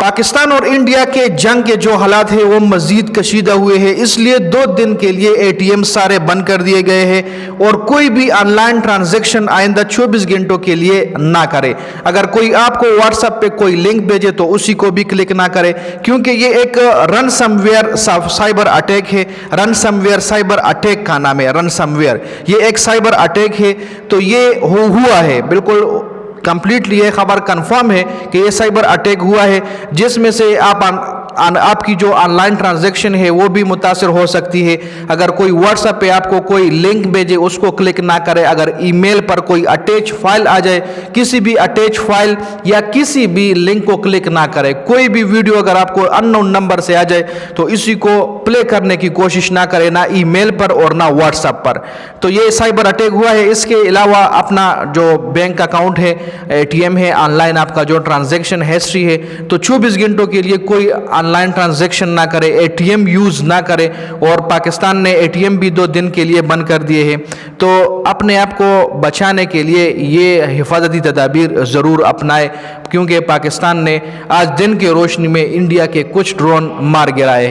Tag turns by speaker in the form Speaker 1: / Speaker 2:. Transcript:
Speaker 1: पाकिस्तान और इंडिया के जंग के जो हालात हैं वो मज़ीद कशीदा हुए हैं, इसलिए 2 दिन के लिए ATM सारे बंद कर दिए गए हैं और कोई भी ऑनलाइन ट्रांजैक्शन आइंदा 24 घंटों के लिए ना करे। अगर कोई आपको व्हाट्सएप पे कोई लिंक भेजे तो उसी को भी क्लिक ना करे, क्योंकि ये एक रनसमवेयर साइबर अटैक है। रनसमवेयर साइबर अटैक का नाम है, रनसमवेयर ये एक साइबर अटैक है। तो ये हुआ है, बिल्कुल कंप्लीटली ये खबर कंफर्म है कि ये साइबर अटैक हुआ है, जिसमें से आपकी जो ऑनलाइन ट्रांजैक्शन है वो भी मुतासर हो सकती है। अगर कोई व्हाट्सएप पे आपको कोई लिंक भेजे उसको क्लिक ना करे, अगर ईमेल पर कोई अटैच फाइल आ जाए, किसी भी अटैच फाइल या किसी भी लिंक को क्लिक ना करे। कोई भी वीडियो अगर आपको अननोन नंबर से आ जाए तो इसी को प्ले करने की कोशिश ना करे, ना ईमेल पर और ना व्हाट्सएप पर। तो ये साइबर अटैक हुआ है। इसके अलावा अपना जो बैंक अकाउंट है, ATM है, ऑनलाइन आपका जो ट्रांजैक्शन हिस्ट्री है, तो 24 घंटों के लिए कोई ऑनलाइन ट्रांजैक्शन ना करे, ATM यूज़ ना करे। और पाकिस्तान ने ATM भी 2 दिन के लिए बंद कर दिए हैं। तो अपने आप को बचाने के लिए ये हिफाजती तदाबीर ज़रूर अपनाए, क्योंकि पाकिस्तान ने आज दिन की रोशनी में इंडिया के कुछ ड्रोन मार गिराए हैं।